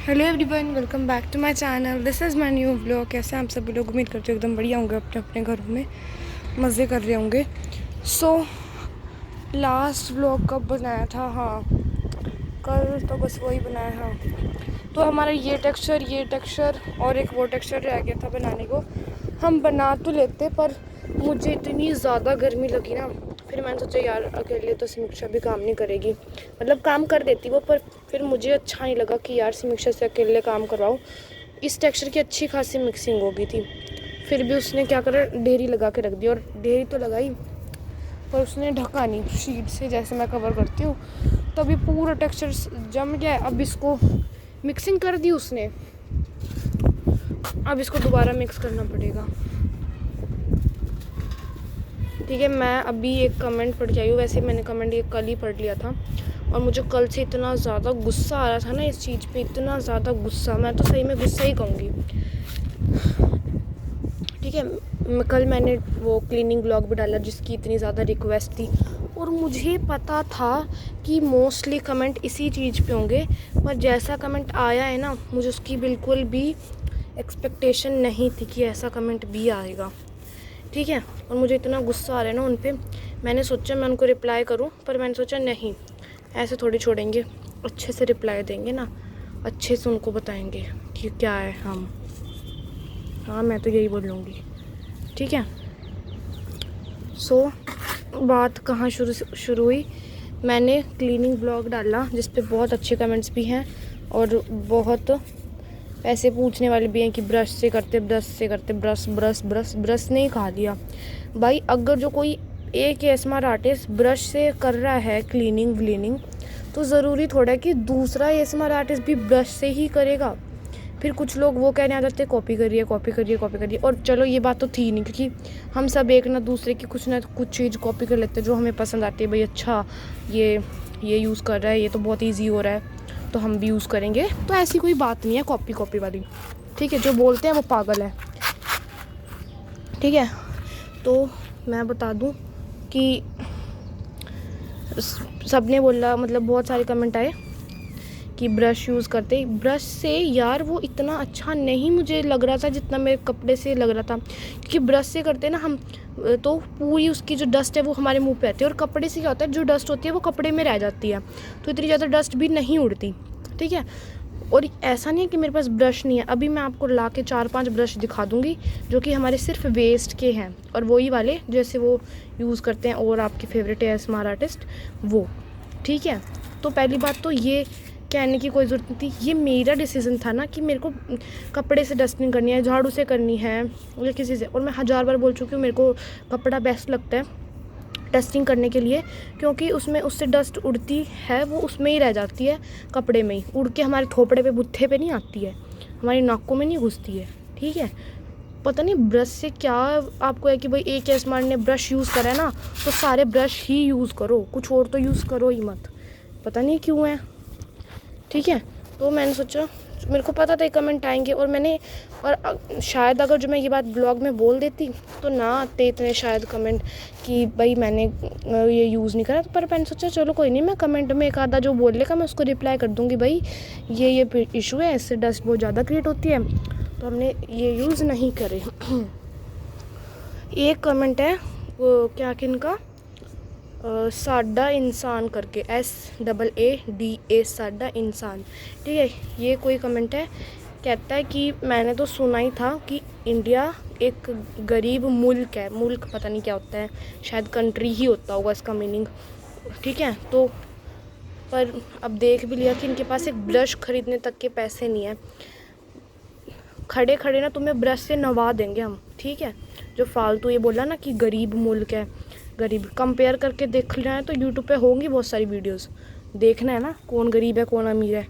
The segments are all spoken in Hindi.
Hello everyone, welcome back to my channel. This is my new blog. कैसे हैं आप सभी लोग? उम्मीद करते हो एकदम बढ़िया होंगे, अपने अपने घरों में मज़े कर रहे होंगे। सो लास्ट ब्लॉग कब बनाया था? हाँ, कल तो बस वही बनाया। हाँ, तो हमारा ये टेक्सचर और एक वो टेक्सचर रह गया था बनाने को। हम बना तो लेते, पर मुझे इतनी ज़्यादा गर्मी लगी ना, फिर मैंने सोचा यार अकेले तो समीक्षा भी काम नहीं करेगी। मतलब काम कर देती वो, पर फिर मुझे अच्छा नहीं लगा कि यार समीक्षा से अकेले काम करवाऊँ। इस टेक्सचर की अच्छी खासी मिक्सिंग हो गई थी, फिर भी उसने क्या करा, ढेरी लगा के रख दी। और ढेरी तो लगाई, पर उसने ढका नहीं शीट से, जैसे मैं कवर करती हूँ। तो अभी पूरा टेक्सचर जम गया है। अब इसको मिक्सिंग कर दी उसने, अब इसको दोबारा मिक्स करना पड़ेगा। ठीक है, मैं अभी एक कमेंट पढ़ के आई हूँ। वैसे मैंने कमेंट ये कल ही पढ़ लिया था, और मुझे कल से इतना ज़्यादा गुस्सा आ रहा था ना इस चीज़ पे, इतना ज़्यादा गुस्सा, मैं तो सही में गुस्सा ही कहूँगी। ठीक है, कल मैंने वो क्लीनिंग ब्लॉग भी डाला जिसकी इतनी ज़्यादा रिक्वेस्ट थी, और मुझे पता था कि मोस्टली कमेंट इसी चीज़ पे होंगे, पर जैसा कमेंट आया है ना, मुझे उसकी बिल्कुल भी एक्सपेक्टेशन नहीं थी कि ऐसा कमेंट भी आएगा। ठीक है, और मुझे इतना गुस्सा आ रहा है ना उन पे। मैंने सोचा मैं उनको रिप्लाई करूं, पर मैंने सोचा नहीं, ऐसे थोड़ी छोड़ेंगे, अच्छे से रिप्लाई देंगे ना, अच्छे से उनको बताएंगे कि क्या है हम। हाँ, मैं तो यही बोलूँगी। ठीक है, सो बात कहाँ शुरू हुई। मैंने क्लीनिंग ब्लॉग डाला जिस पे बहुत अच्छे कमेंट्स भी हैं, और बहुत ऐसे पूछने वाले भी हैं कि ब्रश से करते, ब्रश ने ही कहा दिया भाई। अगर जो कोई एक एस्मर आर्टिस्ट ब्रश से कर रहा है क्लीनिंग, तो ज़रूरी थोड़ा है कि दूसरा एस्मर आर्टिस्ट भी ब्रश से ही करेगा। फिर कुछ लोग वो कहने आ जाते हैं कॉपी करिए। और चलो ये बात तो थी नहीं, क्योंकि हम सब एक ना दूसरे की कुछ ना कुछ चीज़ कॉपी कर लेते हैं जो हमें पसंद आती है। भाई अच्छा, ये यूज़ कर रहा है, ये तो बहुत ईजी हो रहा है, तो हम भी यूज़ करेंगे। तो ऐसी कोई बात नहीं है कॉपी वाली। ठीक है, जो बोलते हैं वो पागल है। ठीक है, तो मैं बता दूं कि सबने बोला, मतलब बहुत सारे कमेंट आए कि ब्रश यूज़ करते, ब्रश से यार वो इतना अच्छा नहीं मुझे लग रहा था जितना मेरे कपड़े से लग रहा था। क्योंकि ब्रश से करते ना हम, तो पूरी उसकी जो डस्ट है वो हमारे मुंह पे आती है, और कपड़े से क्या होता है, जो डस्ट होती है वो कपड़े में रह जाती है, तो इतनी ज़्यादा डस्ट भी नहीं उड़ती। ठीक है, और ऐसा नहीं है कि मेरे पास ब्रश नहीं है। अभी मैं आपको ला के 4-5 ब्रश दिखा दूँगी जो कि हमारे सिर्फ वेस्ट के हैं, और वही वाले जैसे वो यूज़ करते हैं और आपके फेवरेट है स्मार्ट आर्टिस्ट वो। ठीक है, तो पहली बात तो ये कहने की कोई ज़रूरत नहीं थी, ये मेरा डिसीज़न था ना कि मेरे को कपड़े से डस्टिंग करनी है, झाड़ू से करनी है, या किसी से। और मैं 1000 बार बोल चुकी हूँ, मेरे को कपड़ा बेस्ट लगता है डस्टिंग करने के लिए, क्योंकि उसमें उससे डस्ट उड़ती है, वो उसमें ही रह जाती है, कपड़े में ही उड़ के हमारे थोपड़े पे, बुत्थे पे नहीं आती है, हमारी नाकों में नहीं घुसती है। ठीक है, पता नहीं ब्रश से क्या आपको है कि भाई एक एस्मार्ट ने ब्रश यूज़ करा है ना, तो सारे ब्रश ही यूज़ करो, कुछ और तो यूज़ करो ही मत, पता नहीं क्यों है। ठीक है, तो मैंने सोचा, मेरे को पता था कमेंट आएंगे, और मैंने, और शायद अगर जो मैं ये बात ब्लॉग में बोल देती तो ना आते इतने शायद कमेंट कि भाई मैंने ये यूज़ नहीं करा। पर मैंने सोचा चलो कोई नहीं, मैं कमेंट में एक आधा जो बोल लेगा मैं उसको रिप्लाई कर दूँगी, भाई ये इशू है, इससे डस्ट बहुत ज़्यादा क्रिएट होती है, तो हमने ये यूज़ नहीं करे। एक कमेंट है वो क्या किनका, साडा इंसान करके, SAADA, साडा इंसान। ठीक है, ये कोई कमेंट है, कहता है कि मैंने तो सुना ही था कि इंडिया एक गरीब मुल्क है। मुल्क पता नहीं क्या होता है, शायद कंट्री ही होता होगा इसका मीनिंग। ठीक है, तो पर अब देख भी लिया कि इनके पास एक ब्रश खरीदने तक के पैसे नहीं है। खड़े खड़े ना तुम्हें ब्रश से नवा देंगे हम। ठीक है, जो फालतू ये बोला ना कि गरीब मुल्क है, गरीब कंपेयर करके देखना है तो यूट्यूब पे होंगी बहुत सारी वीडियोस, देखना है ना कौन गरीब है कौन अमीर है।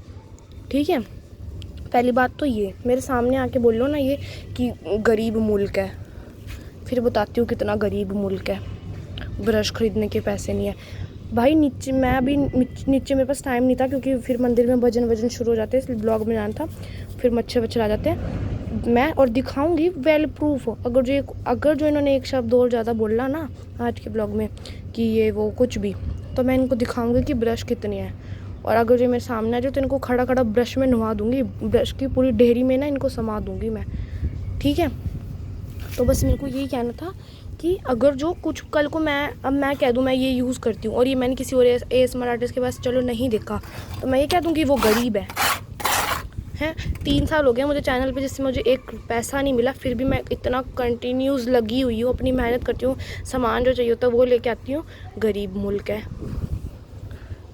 ठीक है, पहली बात तो ये मेरे सामने आके बोल लो ना ये कि गरीब मुल्क है, फिर बताती हूँ कितना गरीब मुल्क है, ब्रश खरीदने के पैसे नहीं है। भाई नीचे, मैं अभी नीचे मेरे पास टाइम नहीं था, क्योंकि फिर मंदिर में भजन शुरू हो जाते हैं, इसलिए ब्लॉग में जाना था, फिर मच्छर आ जाते हैं। मैं और दिखाऊंगी वेल प्रूफ, अगर जो इन्होंने एक शब्द और ज़्यादा बोला ना आज के ब्लॉग में कि ये वो कुछ भी, तो मैं इनको दिखाऊंगी कि ब्रश कितनी है, और अगर जो मेरे सामने आ जाए तो इनको खड़ा खड़ा ब्रश में नहा दूँगी, ब्रश की पूरी ढेरी में ना इनको समा दूँगी मैं, ठीक है। तो बस मेरे को यही कहना था कि अगर जो कुछ कल को अब मैं कह दूँ मैं ये यूज़ करती हूँ और ये मैंने किसी और ASMR आर्टिस्ट के पास चलो नहीं देखा, तो मैं ये कह दूँ कि वो गरीब है। 3 साल हो गए मुझे चैनल पे जिससे मुझे एक पैसा नहीं मिला, फिर भी मैं इतना कंटिन्यूस लगी हुई हूँ, अपनी मेहनत करती हूँ, सामान जो चाहिए होता है वो लेके आती हूँ। गरीब मुल्क है।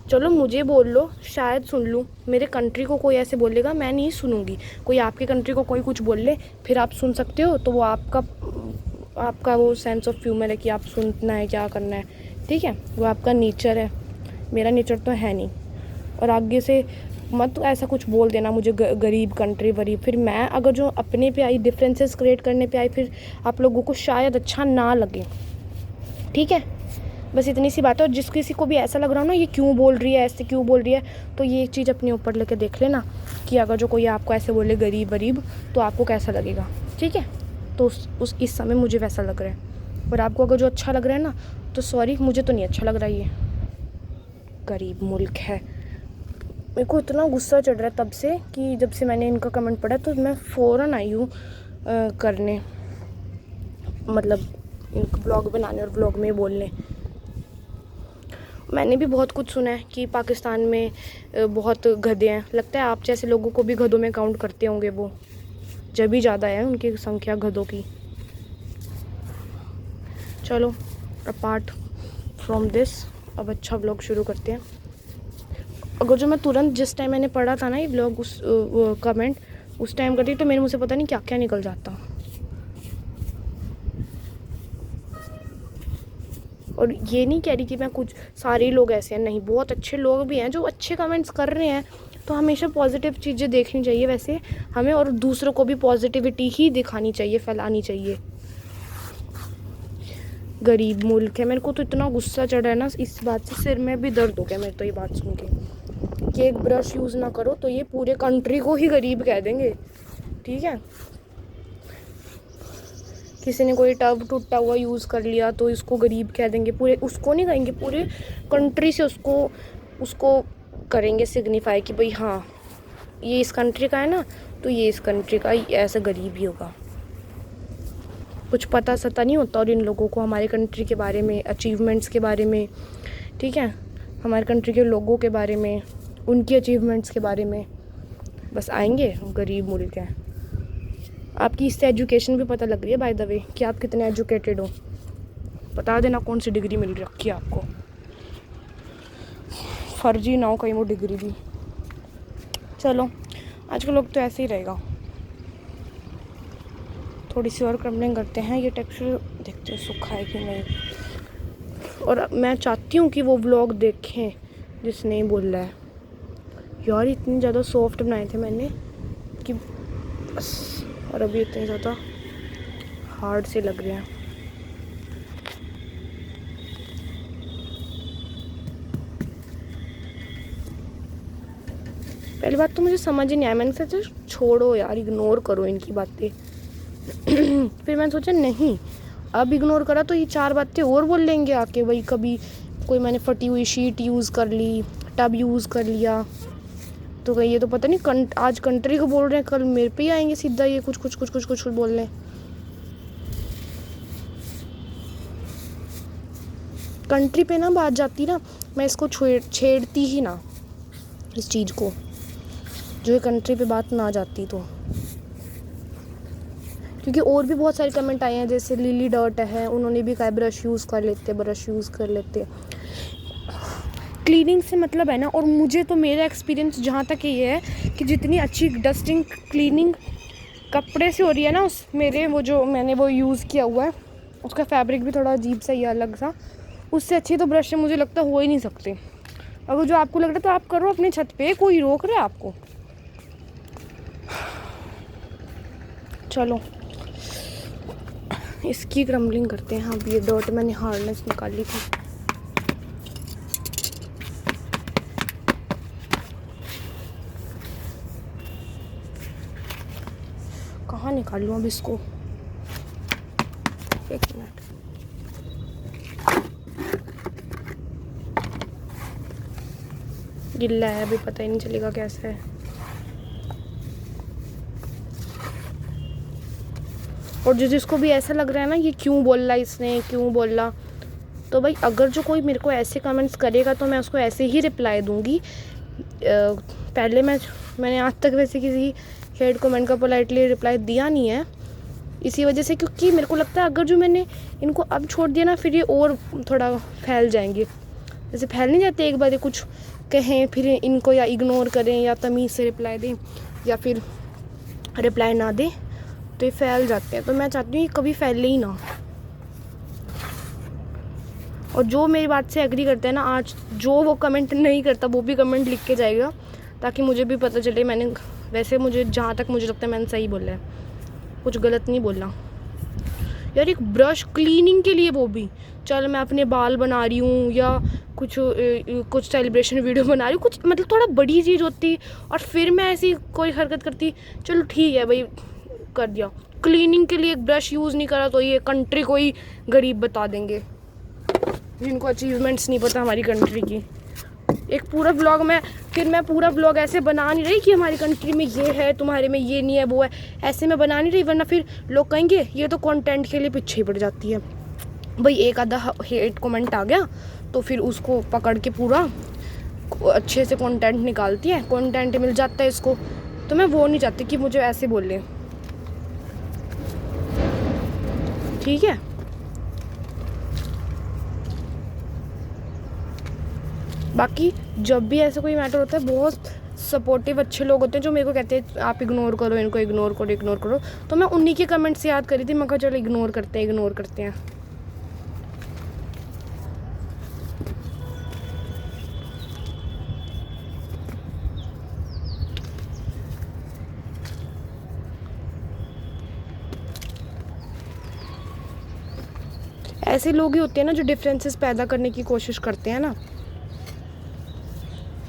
चलो मुझे बोल लो, शायद सुन लूँ, मेरे कंट्री को कोई ऐसे बोलेगा मैं नहीं सुनूंगी। कोई आपके कंट्री को कोई कुछ बोल ले फिर आप सुन सकते हो, तो वो आपका वो सेंस ऑफ ह्यूमर है कि आप सुनना है क्या करना है, ठीक है, वो आपका नेचर है, मेरा नेचर तो है नहीं। और आगे से मत ऐसा कुछ बोल देना मुझे गरीब कंट्री वरीब, फिर मैं अगर जो अपने पे आई डिफरेंसेस क्रिएट करने पे आई फिर आप लोगों को शायद अच्छा ना लगे, ठीक है। बस इतनी सी बात है। और जिस किसी को भी ऐसा लग रहा हो ना ये क्यों बोल रही है, ऐसे क्यों बोल रही है, तो ये चीज़ अपने ऊपर लेके देख लेना कि अगर जो कोई आपको ऐसे बोले गरीब वरीब तो आपको कैसा लगेगा, ठीक है। तो इस समय मुझे वैसा लग रहा है, और आपको अगर जो अच्छा लग रहा है ना तो सॉरी, मुझे तो नहीं अच्छा लग रहा ये गरीब मुल्क है। मेरे को इतना गुस्सा चढ़ रहा है तब से कि जब से मैंने इनका कमेंट पढ़ा तो मैं फ़ौरन आई हूँ करने, मतलब इनका ब्लॉग बनाने और ब्लॉग में बोलने। मैंने भी बहुत कुछ सुना है कि पाकिस्तान में बहुत गधे हैं। लगता है आप जैसे लोगों को भी गधों में काउंट करते होंगे, वो जब भी ज़्यादा है उनकी संख्या गधों की। चलो अपार्ट फ्रॉम दिस अब अच्छा ब्लॉग शुरू करते हैं। अगर जो मैं तुरंत जिस टाइम मैंने पढ़ा था ना ये ब्लॉग उस कमेंट उस टाइम करती तो मेरे मुँह से पता नहीं क्या क्या निकल जाता। और ये नहीं कह रही कि मैं कुछ सारे लोग ऐसे हैं, नहीं, बहुत अच्छे लोग भी हैं जो अच्छे कमेंट्स कर रहे हैं। तो हमेशा पॉजिटिव चीज़ें देखनी चाहिए वैसे हमें, और दूसरों को भी पॉजिटिविटी ही दिखानी चाहिए, फैलानी चाहिए। गरीब मुल्क है। मेरे को तो इतना गुस्सा चढ़ा है ना इस बात से, सिर में भी दर्द हो गया मेरे तो ये बात सुन के कि एक ब्रश यूज़ ना करो तो ये पूरे कंट्री को ही गरीब कह देंगे, ठीक है। किसी ने कोई टब टूटा हुआ यूज़ कर लिया तो इसको गरीब कह देंगे, पूरे उसको नहीं कहेंगे, पूरे कंट्री से उसको करेंगे सिग्निफाई कि भाई हाँ ये इस कंट्री का है ना, तो ये इस कंट्री का ऐसा गरीब ही होगा। कुछ पता सता नहीं होता और इन लोगों को हमारे कंट्री के बारे में, अचीवमेंट्स के बारे में, ठीक है, हमारे कंट्री के लोगों के बारे में, उनकी अचीवमेंट्स के बारे में, बस आएंगे गरीब मुल्क है। आपकी इससे एजुकेशन भी पता लग रही है बाय द वे कि आप कितने एजुकेटेड हो। बता देना कौन सी डिग्री मिल रखी है आपको, फर्जी ना हो कहीं वो डिग्री भी। चलो आज का लोग तो ऐसे ही रहेगा। थोड़ी सी और क्रम्बलिंग करते हैं, ये टेक्सचर देखते हैं सूखा है कि नहीं। और मैं चाहती हूँ कि वो व्लॉग देखें जिसने बोला है यार इतनी ज़्यादा सॉफ्ट बनाए थे मैंने कि बस, और अभी इतने ज़्यादा हार्ड से लग रहे हैं। पहली बात तो मुझे समझ ही नहीं आया, मैंने सोचा छोड़ो यार, इग्नोर करो इनकी बातें। फिर मैंने सोचा नहीं, अब इग्नोर करा तो ये 4 बातें और बोल लेंगे आके, वही कभी कोई मैंने फटी हुई शीट यूज़ कर ली, टब यूज़ कर लिया, तो ये तो पता नहीं आज कंट्री को बोल रहे हैं, कल मेरे पे ही आएंगे सीधा ये कुछ बोलने। कंट्री पे ना बात जाती ना, मैं इसको छेड़ती ही ना, इस चीज़ को, जो ये कंट्री पे बात ना जाती तो। क्योंकि और भी बहुत सारे कमेंट आए हैं, जैसे लिली डॉट है, उन्होंने भी कहा ब्रश यूज़ कर लेते। क्लीनिंग से मतलब है ना, और मुझे तो मेरा एक्सपीरियंस जहाँ तक ये है कि जितनी अच्छी डस्टिंग क्लीनिंग कपड़े से हो रही है ना, उस मेरे वो जो मैंने वो यूज़ किया हुआ है उसका फैब्रिक भी थोड़ा अजीब सा ही अलग सा, उससे अच्छी तो ब्रश से मुझे लगता हो ही नहीं सकते। अगर जो आपको लग रहा है तो आप करो अपनी छत पे, कोई रोक रहा है आपको। चलो इसकी क्रम्बलिंग करते हैं। हाँ ये डॉट मैंने हार्डनेस निकाली थी। कहाँ निकालूँ अब इसको, एक मिनट। गिल्ला है, अभी पता ही नहीं चलेगा कैसा है। और जिसको भी ऐसा लग रहा है ना ये क्यों बोल रहा, इसने क्यों बोला, तो भाई अगर जो कोई मेरे को ऐसे कमेंट्स करेगा तो मैं उसको ऐसे ही रिप्लाई दूंगी। पहले मैंने आज तक वैसे किसी हेड कमेंट का पोलाइटली रिप्लाई दिया नहीं है, इसी वजह से, क्योंकि मेरे को लगता है अगर जो मैंने इनको अब छोड़ दिया ना फिर ये और थोड़ा फैल जाएंगे। जैसे फैल नहीं जाते, एक बार ये कुछ कहें फिर इनको या इग्नोर करें या तमीज़ से रिप्लाई दें या फिर रिप्लाई ना दें, तो ये फैल जाते हैं। तो मैं चाहती हूँ ये कभी फैले ही ना। और जो मेरी बात से एग्री करता है ना, आज जो वो कमेंट नहीं करता वो भी कमेंट लिख के जाएगा, ताकि मुझे भी पता चले मैंने, वैसे मुझे जहाँ तक मुझे लगता है मैंने सही बोला है, कुछ गलत नहीं बोला। यार एक ब्रश क्लीनिंग के लिए, वो भी चल मैं अपने बाल बना रही हूँ या कुछ सेलिब्रेशन वीडियो बना रही हूँ, कुछ मतलब थोड़ा बड़ी चीज़ होती और फिर मैं ऐसी कोई हरकत करती, चलो ठीक है भाई कर दिया। क्लीनिंग के लिए एक ब्रश यूज़ नहीं करा तो ये कंट्री को ही गरीब बता देंगे, जिनको अचीवमेंट्स नहीं पता हमारी कंट्री की। एक पूरा ब्लॉग मैं पूरा ब्लॉग ऐसे बना नहीं रही कि हमारी कंट्री में ये है, तुम्हारे में ये नहीं है, वो है, ऐसे मैं बना नहीं रही, वरना फिर लोग कहेंगे ये तो कंटेंट के लिए पीछे ही पड़ जाती है। भाई एक आधा हेट कमेंट आ गया तो फिर उसको पकड़ के पूरा अच्छे से कंटेंट निकालती है, कंटेंट मिल जाता है इसको। तो मैं वो नहीं चाहती कि मुझे ऐसे बोले, ठीक है। बाकी जब भी ऐसा कोई मैटर होता है, बहुत सपोर्टिव अच्छे लोग होते हैं जो मेरे को कहते हैं आप इग्नोर करो इनको, इग्नोर करो। तो मैं उन्हीं के कमेंट्स याद करी थी, मैं कहा चलो इग्नोर करते हैं। ऐसे लोग ही होते हैं ना जो डिफरेंसेस पैदा करने की कोशिश करते हैं ना,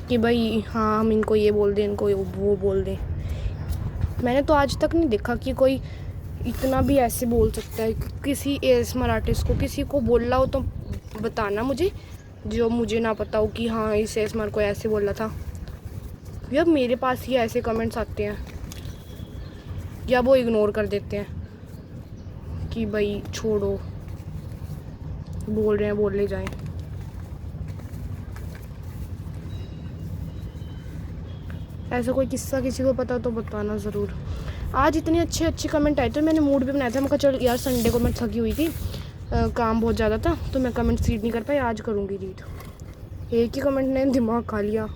कि भाई हाँ हम इनको ये बोल दें, इनको वो बोल दें। मैंने तो आज तक नहीं देखा कि कोई इतना भी ऐसे बोल सकता है किसी ASMR आर्टिस्ट को। किसी को बोल रहा हो तो बताना मुझे, जो मुझे ना पता हो कि हाँ इस ASMR को ऐसे बोला था। यार मेरे पास ही ऐसे कमेंट्स आते हैं या वो इग्नोर कर देते हैं कि भाई छोड़ो, बोल रहे हैं बोल ले जाएं। ऐसा कोई किस्सा किसी को पता तो बताना ज़रूर। आज इतने अच्छे कमेंट आए थे, मैंने मूड भी बनाया था, मैं कहा चल यार संडे को मैं थकी हुई थी, काम बहुत ज़्यादा था तो मैं कमेंट रीड नहीं कर पाई, आज करूँगी रीड। एक ही कमेंट ने दिमाग खा लिया।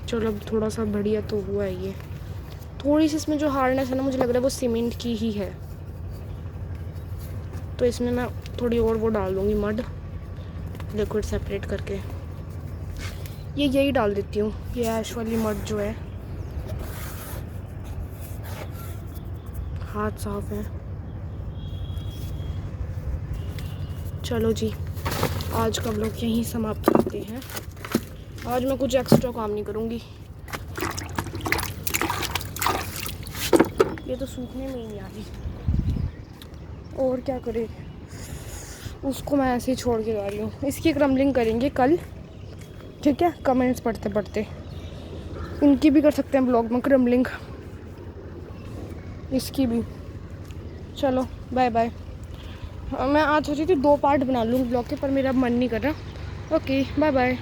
चलो अब थोड़ा सा बढ़िया तो हुआ है। ये थोड़ी सी इसमें जो हार्डनेस है ना, मुझे लग रहा है वो सीमेंट की ही है, तो इसमें मैं थोड़ी और वो डाल दूँगी मड, लिक्विड सेपरेट करके। यही डाल देती हूँ, ये ऐश वाली मड जो है। हाथ साफ है। चलो जी, आज का व्लॉग यहीं समाप्त करते हैं। आज मैं कुछ एक्स्ट्रा काम नहीं करूँगी, ये तो सूखने में ही नहीं आ रही, और क्या करे, उसको मैं ऐसे ही छोड़ के जा रही हूँ। इसकी क्रम्बलिंग करेंगे कल, ठीक है। कमेंट्स पढ़ते पढ़ते इनकी भी कर सकते हैं ब्लॉग में क्रम्बलिंग, इसकी भी। चलो बाय बाय। मैं आज सोची थी 2 पार्ट बना लूँ ब्लॉग के, पर मेरा मन नहीं कर रहा। Okay bye bye.